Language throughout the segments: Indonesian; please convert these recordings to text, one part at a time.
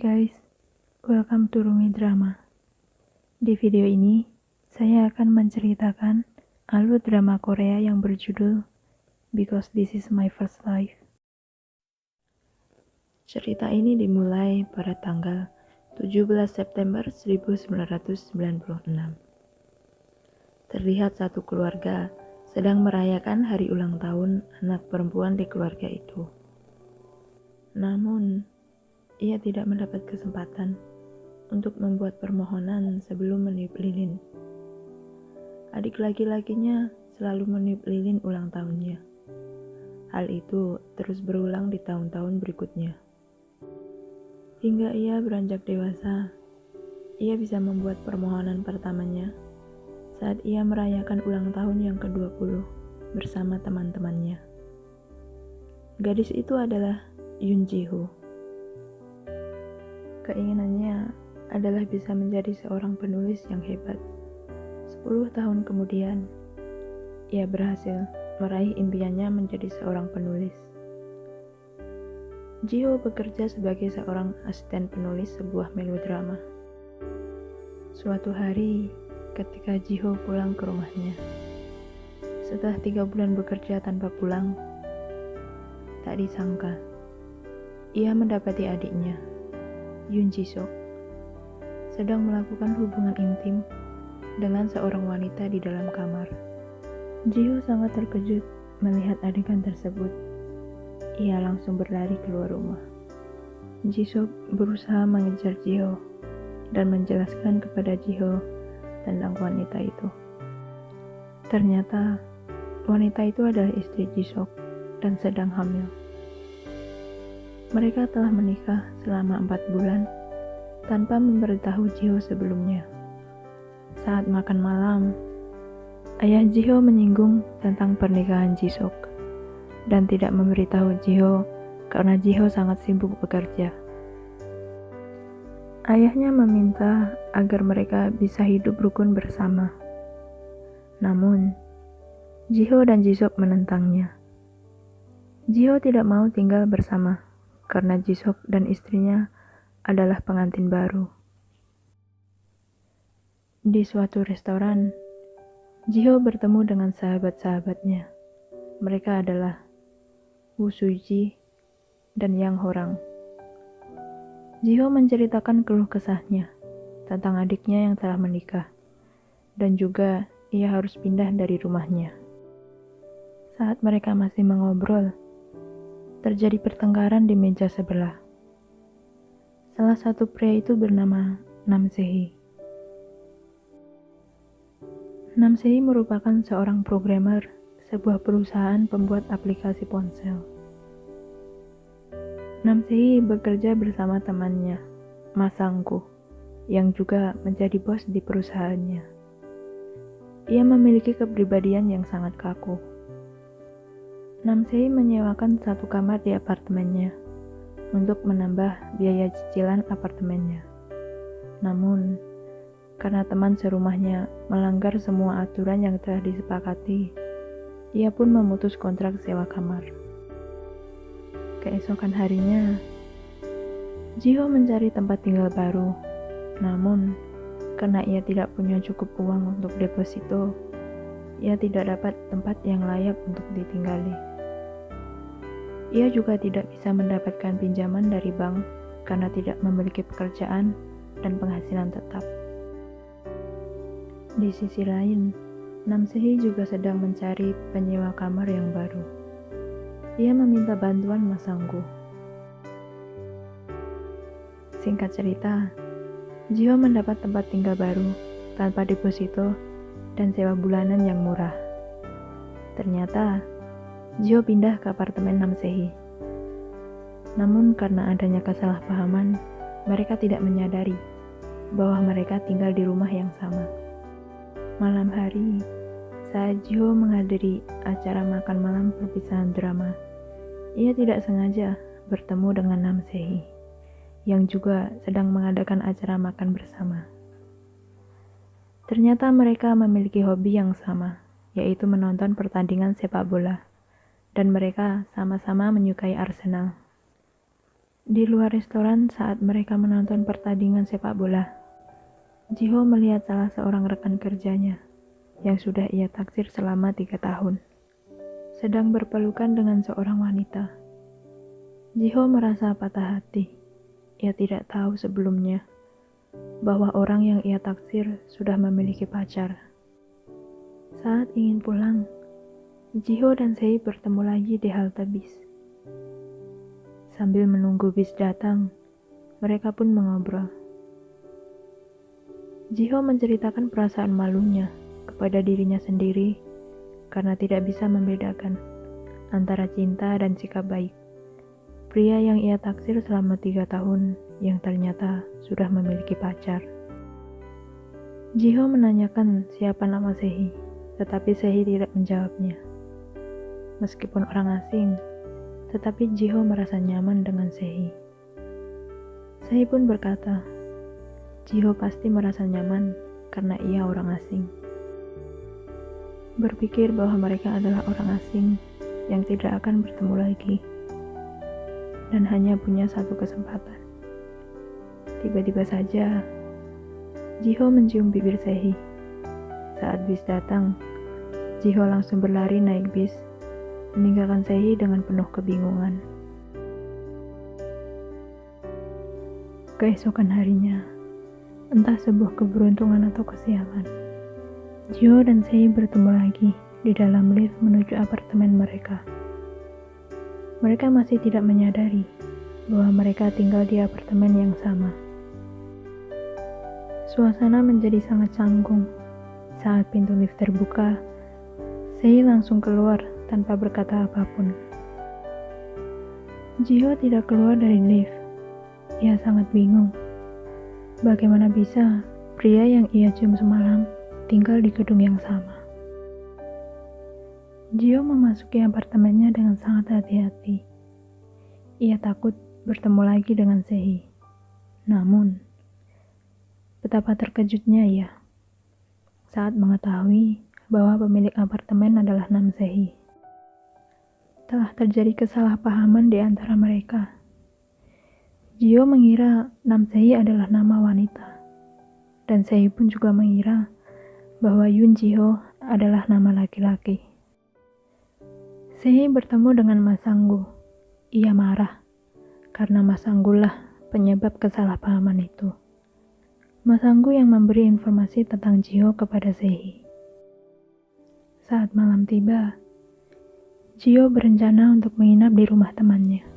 guys, welcome to Rumi Drama. Di video ini, saya akan menceritakan alur drama Korea yang berjudul Because This Is My First Life. Cerita ini dimulai pada tanggal 17 September 1996. Terlihat satu keluarga sedang merayakan hari ulang tahun anak perempuan di keluarga itu. Namun, ia tidak mendapat kesempatan untuk membuat permohonan sebelum meniup lilin. Adik laki-lakinya selalu meniup lilin ulang tahunnya. Hal itu terus berulang di tahun-tahun berikutnya. Hingga ia beranjak dewasa, ia bisa membuat permohonan pertamanya saat ia merayakan ulang tahun yang ke-20 bersama teman-temannya. Gadis itu adalah Yoon Ji-ho. Keinginannya adalah bisa menjadi seorang penulis yang hebat. 10 tahun kemudian, ia berhasil meraih impiannya menjadi seorang penulis. Ji-ho bekerja sebagai seorang asisten penulis sebuah melodrama. Suatu hari, ketika Ji-ho pulang ke rumahnya, setelah 3 bulan bekerja tanpa pulang, tak disangka, ia mendapati adiknya, Yoon Ji-sok, sedang melakukan hubungan intim dengan seorang wanita di dalam kamar. Ji-ho sangat terkejut melihat adegan tersebut. Ia langsung berlari keluar rumah. Ji-sok berusaha mengejar Ji-ho dan menjelaskan kepada Ji-ho tentang wanita itu. Ternyata wanita itu adalah istri Ji-sok dan sedang hamil. Mereka telah menikah selama 4 bulan tanpa memberitahu Ji-ho sebelumnya. Saat makan malam, ayah Ji-ho menyinggung tentang pernikahan Ji-sok dan tidak memberitahu Ji-ho karena Ji-ho sangat sibuk bekerja. Ayahnya meminta agar mereka bisa hidup rukun bersama. Namun, Ji-ho dan Ji-sok menentangnya. Ji-ho tidak mau tinggal bersama karena Ji-sok dan istrinya adalah pengantin baru. Di suatu restoran, Ji-ho bertemu dengan sahabat-sahabatnya. Mereka adalah Woo Soo-ji dan Yang Ho-rang. Ji-ho menceritakan keluh kesahnya tentang adiknya yang telah menikah, dan juga ia harus pindah dari rumahnya. Saat mereka masih mengobrol, terjadi pertengkaran di meja sebelah. Salah satu pria itu bernama Nam Se-hee. Nam Se-hee merupakan seorang programmer sebuah perusahaan pembuat aplikasi ponsel. Nam Se-hee bekerja bersama temannya, Ma Sang-gu, yang juga menjadi bos di perusahaannya. Ia memiliki kepribadian yang sangat kaku. Nam Se-hee menyewakan satu kamar di apartemennya untuk menambah biaya cicilan apartemennya. Namun, karena teman serumahnya melanggar semua aturan yang telah disepakati, ia pun memutus kontrak sewa kamar. Keesokan harinya, Ji-ho mencari tempat tinggal baru. Namun, karena ia tidak punya cukup uang untuk deposito, ia tidak dapat tempat yang layak untuk ditinggali. Ia juga tidak bisa mendapatkan pinjaman dari bank karena tidak memiliki pekerjaan dan penghasilan tetap. Di sisi lain, Nam Se-hee juga sedang mencari penyewa kamar yang baru. Ia meminta bantuan Ma Sang-gu. Singkat cerita, Ji-ho mendapat tempat tinggal baru tanpa deposito dan sewa bulanan yang murah. Ternyata, Ji-ho pindah ke apartemen Nam Se-hee. Namun karena adanya kesalahpahaman, mereka tidak menyadari bahwa mereka tinggal di rumah yang sama. Malam hari, saat Ji-ho menghadiri acara makan malam perpisahan drama, ia tidak sengaja bertemu dengan Nam Se-hee, yang juga sedang mengadakan acara makan bersama. Ternyata mereka memiliki hobi yang sama, yaitu menonton pertandingan sepak bola, dan mereka sama-sama menyukai Arsenal. Di luar restoran saat mereka menonton pertandingan sepak bola, Jiho melihat salah seorang rekan kerjanya yang sudah ia taksir selama 3 tahun, sedang berpelukan dengan seorang wanita. Jiho merasa patah hati. Ia tidak tahu sebelumnya bahwa orang yang ia taksir sudah memiliki pacar. Saat ingin pulang, Jiho dan Sei bertemu lagi di halte bis. Sambil menunggu bis datang, mereka pun mengobrol. Jiho menceritakan perasaan malunya kepada dirinya sendiri karena tidak bisa membedakan antara cinta dan sikap baik. Pria yang ia taksir selama 3 tahun yang ternyata sudah memiliki pacar. Jiho menanyakan siapa nama Sehi, tetapi Sehi tidak menjawabnya. Meskipun orang asing, tetapi Jiho merasa nyaman dengan Sehi. Sehi pun berkata, Jiho pasti merasa nyaman karena ia orang asing. Berpikir bahwa mereka adalah orang asing yang tidak akan bertemu lagi dan hanya punya satu kesempatan. Tiba-tiba saja, Jiho mencium bibir Sehi. Saat bis datang, Jiho langsung berlari naik bis, meninggalkan Sehi dengan penuh kebingungan. Keesokan harinya, entah sebuah keberuntungan atau kesialan, Jiho dan Sehi bertemu lagi di dalam lift menuju apartemen mereka. Mereka masih tidak menyadari bahwa mereka tinggal di apartemen yang sama. Suasana menjadi sangat canggung. Saat pintu lift terbuka, Sehi langsung keluar tanpa berkata apapun. Jiho tidak keluar dari lift. Ia sangat bingung. Bagaimana bisa pria yang ia cium semalam tinggal di gedung yang sama? Jiho memasuki apartemennya dengan sangat hati-hati. Ia takut bertemu lagi dengan Sehi. Namun, betapa terkejutnya ia saat mengetahui bahwa pemilik apartemen adalah Nam Sehi. Telah terjadi kesalahpahaman di antara mereka. Jiho mengira Nam Sehi adalah nama wanita, dan Sehi pun juga mengira bahwa Yun Jiho adalah nama laki-laki. Sehi bertemu dengan Mas Sanggu. Ia marah karena Mas Sanggulah penyebab kesalahpahaman itu. Mas Sanggu yang memberi informasi tentang Jiho kepada Sehi. Saat malam tiba, Jiho berencana untuk menginap di rumah temannya,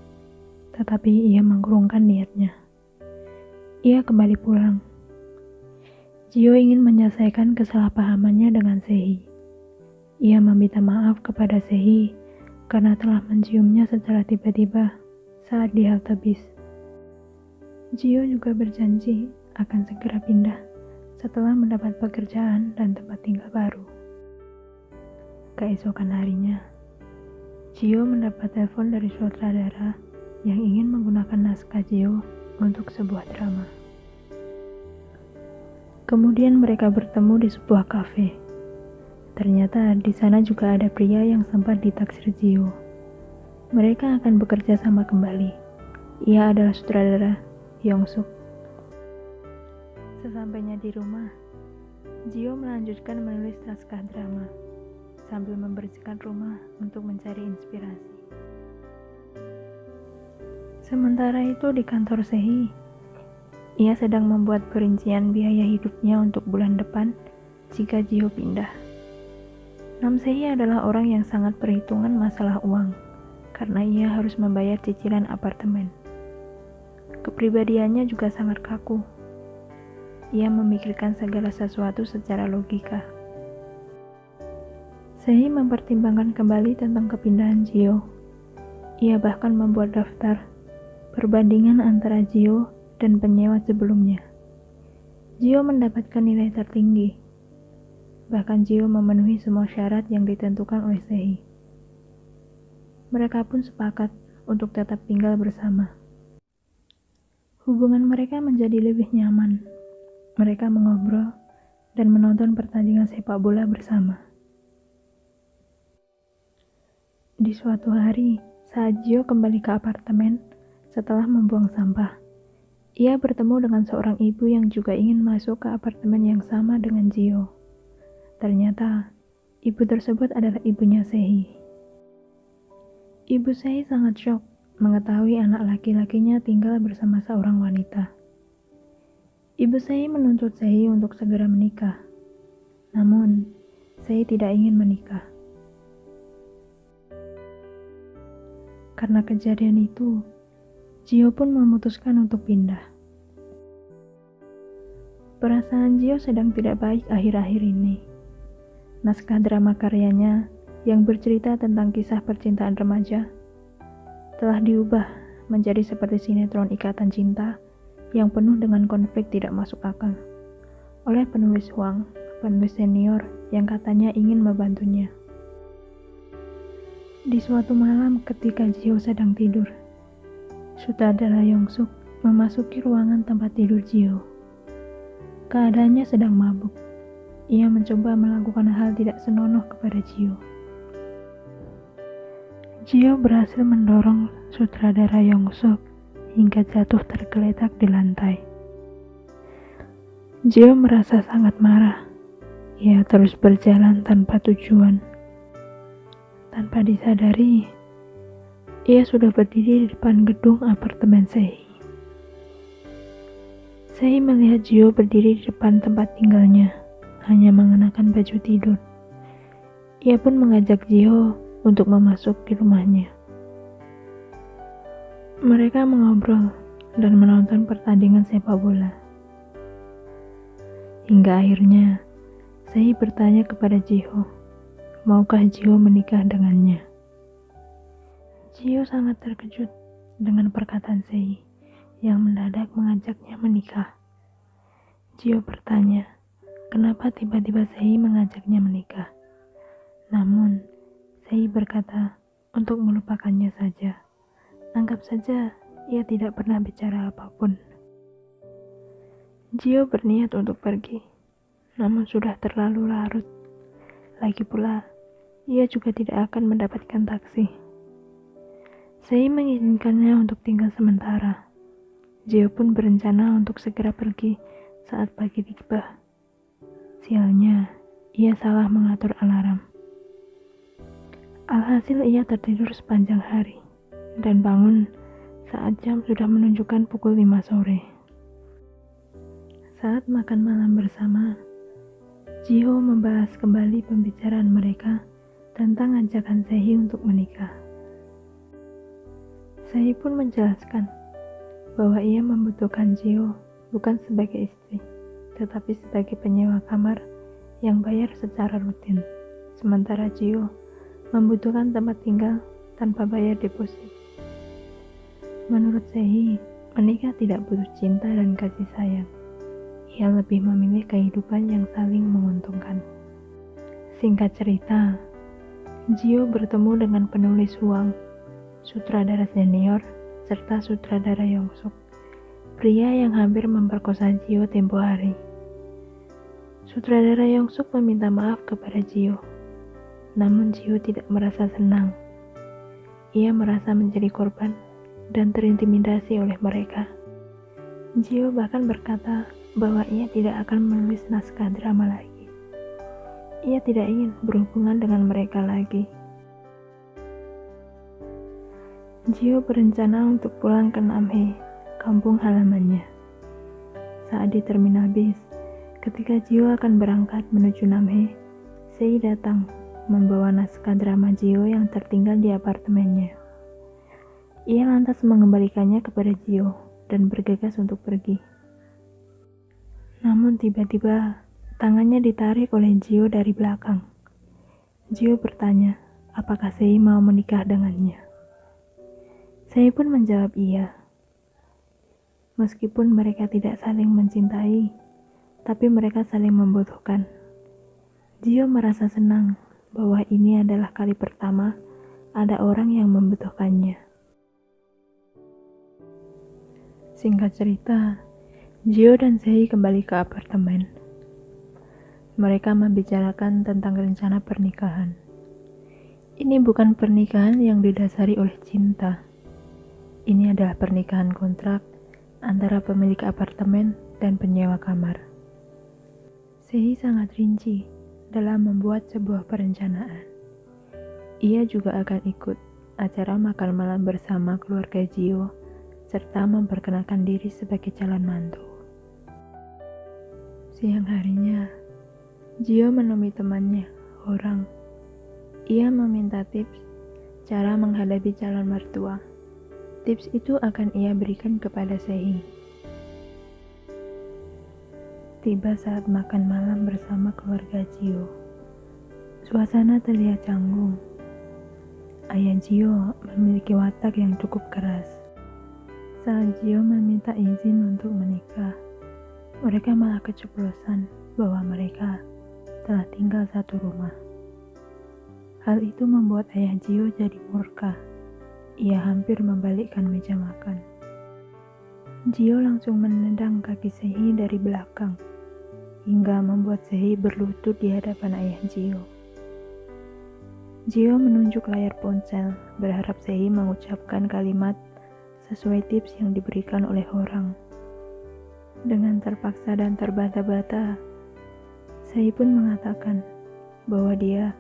tetapi ia mengurungkan niatnya. Ia kembali pulang. Jiho ingin menyelesaikan kesalahpahamannya dengan Sehi. Ia meminta maaf kepada Sehi karena telah menciumnya secara tiba-tiba saat di halte bis. Jiho juga berjanji akan segera pindah setelah mendapat pekerjaan dan tempat tinggal baru. Keesokan harinya, Jiho mendapat telepon dari sutradara yang ingin menggunakan naskah Jiho untuk sebuah drama. Kemudian mereka bertemu di sebuah kafe. Ternyata di sana juga ada pria yang sempat ditaksir Jiho. Mereka akan bekerja sama kembali. Ia adalah sutradara Yong Suk. Sesampainya di rumah, Jiho melanjutkan menulis naskah drama sambil membersihkan rumah untuk mencari inspirasi. Sementara itu di kantor Sehi, ia sedang membuat perincian biaya hidupnya untuk bulan depan jika Jiho pindah. Nam Sehi adalah orang yang sangat perhitungan masalah uang, karena ia harus membayar cicilan apartemen. Kepribadiannya juga sangat kaku. Ia memikirkan segala sesuatu secara logika. Sehi mempertimbangkan kembali tentang kepindahan Jiho. Ia bahkan membuat daftar perbandingan antara Jiho dan penyewa sebelumnya. Jiho mendapatkan nilai tertinggi. Bahkan Jiho memenuhi semua syarat yang ditentukan oleh Sehi. Mereka pun sepakat untuk tetap tinggal bersama. Hubungan mereka menjadi lebih nyaman. Mereka mengobrol dan menonton pertandingan sepak bola bersama. Di suatu hari, saat Jiho kembali ke apartemen Setelah membuang sampah, ia bertemu dengan seorang ibu yang juga ingin masuk ke apartemen yang sama dengan Jio. Ternyata, ibu tersebut adalah ibunya Sehi. Ibu Sehi sangat syok mengetahui anak laki-lakinya tinggal bersama seorang wanita. Ibu Sehi menuntut Sehi untuk segera menikah. Namun, Sehi tidak ingin menikah. Karena kejadian itu, Jio pun memutuskan untuk pindah. Perasaan Jio sedang tidak baik akhir-akhir ini. Naskah drama karyanya yang bercerita tentang kisah percintaan remaja telah diubah menjadi seperti sinetron ikatan cinta yang penuh dengan konflik tidak masuk akal oleh penulis Huang, penulis senior yang katanya ingin membantunya. Di suatu malam ketika Jio sedang tidur, sutradara Yongsuk memasuki ruangan tempat tidur Jio. Keadaannya sedang mabuk. Ia mencoba melakukan hal tidak senonoh kepada Jio. Jio berhasil mendorong sutradara Yongsuk hingga jatuh tergeletak di lantai. Jio merasa sangat marah. Ia terus berjalan tanpa tujuan. Tanpa disadari, ia sudah berdiri di depan gedung apartemen Sehi. Sehi melihat Jio berdiri di depan tempat tinggalnya, hanya mengenakan baju tidur. Ia pun mengajak Jio untuk memasuki rumahnya. Mereka mengobrol dan menonton pertandingan sepak bola. Hingga akhirnya, Sehi bertanya kepada Jio, maukah Jio menikah dengannya? Jio sangat terkejut dengan perkataan Sehi yang mendadak mengajaknya menikah. Jio bertanya, kenapa tiba-tiba Sehi mengajaknya menikah? Namun, Sehi berkata untuk melupakannya saja. Anggap saja ia tidak pernah bicara apapun. Jio berniat untuk pergi, namun sudah terlalu larut. Lagi pula, ia juga tidak akan mendapatkan taksi. Sehi mengizinkannya untuk tinggal sementara. Jio pun berencana untuk segera pergi saat pagi tiba. Sialnya, ia salah mengatur alarm. Alhasil ia tertidur sepanjang hari dan bangun saat jam sudah menunjukkan pukul 5 sore. Saat makan malam bersama, Jio membahas kembali pembicaraan mereka tentang ajakan Sehi untuk menikah. Sehi pun menjelaskan bahwa ia membutuhkan Jio bukan sebagai istri, tetapi sebagai penyewa kamar yang bayar secara rutin. Sementara Jio membutuhkan tempat tinggal tanpa bayar deposit. Menurut Sehi, menikah tidak butuh cinta dan kasih sayang. Ia lebih memilih kehidupan yang saling menguntungkan. Singkat cerita, Jio bertemu dengan penulis Huang, sutradara senior, serta sutradara Yongsuk, pria yang hampir memperkosa Jio tempo hari. Sutradara Yongsuk meminta maaf kepada Jio, namun Jio tidak merasa senang. Ia merasa menjadi korban dan terintimidasi oleh mereka. Jio bahkan berkata bahwa ia tidak akan menulis naskah drama lagi. Ia tidak ingin berhubungan dengan mereka lagi. Jio berencana untuk pulang ke Namhae, kampung halamannya. Saat di terminal bis, ketika Jio akan berangkat menuju Namhae, Sehi datang membawa naskah drama Jio yang tertinggal di apartemennya. Ia lantas mengembalikannya kepada Jio dan bergegas untuk pergi. Namun tiba-tiba tangannya ditarik oleh Jio dari belakang. Jio bertanya, apakah Sehi mau menikah dengannya? Sehi pun menjawab iya. Meskipun mereka tidak saling mencintai, tapi mereka saling membutuhkan. Jio merasa senang bahwa ini adalah kali pertama ada orang yang membutuhkannya. Singkat cerita, Jio dan Sehi kembali ke apartemen. Mereka membicarakan tentang rencana pernikahan. Ini bukan pernikahan yang didasari oleh cinta. Ini adalah pernikahan kontrak antara pemilik apartemen dan penyewa kamar. Sei sangat rinci dalam membuat sebuah perencanaan. Ia juga akan ikut acara makan malam bersama keluarga Jio serta memperkenalkan diri sebagai calon mantu. Siang harinya, Jio menemui temannya, Horang. Ia meminta tips cara menghadapi calon mertua. Tips itu akan ia berikan kepada Sehi. Tiba saat makan malam bersama keluarga Jio. Suasana terlihat canggung. Ayah Jio memiliki watak yang cukup keras. Saat Jio meminta izin untuk menikah, mereka malah keceplosan bahwa mereka telah tinggal satu rumah. Hal itu membuat ayah Jio jadi murka. Ia hampir membalikkan meja makan. Jio langsung menendang kaki Sehi dari belakang, hingga membuat Sehi berlutut di hadapan ayah Jio. Jio menunjuk layar ponsel, berharap Sehi mengucapkan kalimat sesuai tips yang diberikan oleh Horang. Dengan terpaksa dan terbata-bata, Sehi pun mengatakan bahwa dia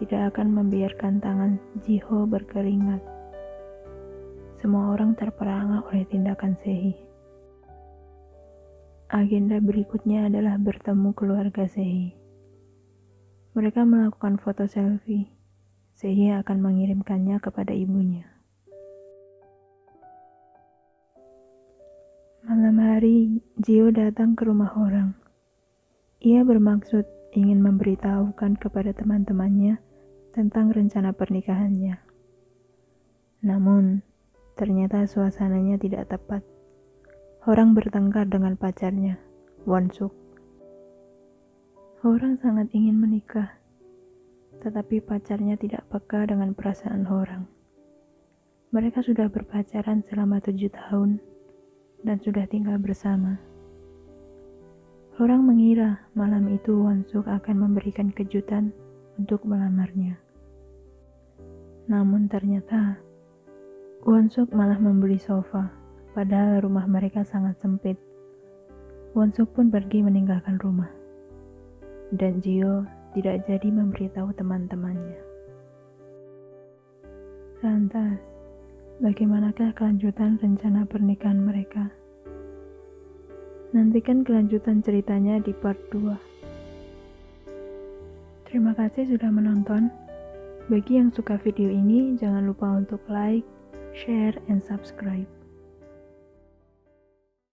tidak akan membiarkan tangan Jiho berkeringat. Semua orang terperangah oleh tindakan Sehi. Agenda berikutnya adalah bertemu keluarga Sehi. Mereka melakukan foto selfie. Sehi akan mengirimkannya kepada ibunya. Malam hari, Jio datang ke rumah Horang. Ia bermaksud ingin memberitahukan kepada teman-temannya tentang rencana pernikahannya. Namun, ternyata suasananya tidak tepat. Horang bertengkar dengan pacarnya, Wonsuk. Horang sangat ingin menikah, tetapi pacarnya tidak peka dengan perasaan Horang. Mereka sudah berpacaran selama 7 tahun dan sudah tinggal bersama. Horang mengira malam itu Wonsuk akan memberikan kejutan untuk melamarnya. Namun ternyata Wonsuk malah membeli sofa, padahal rumah mereka sangat sempit. Wonsuk pun pergi meninggalkan rumah. Dan Jio tidak jadi memberitahu teman-temannya. Lantas, bagaimanakah kelanjutan rencana pernikahan mereka? Nantikan kelanjutan ceritanya di part 2. Terima kasih sudah menonton. Bagi yang suka video ini, jangan lupa untuk like, share, and subscribe.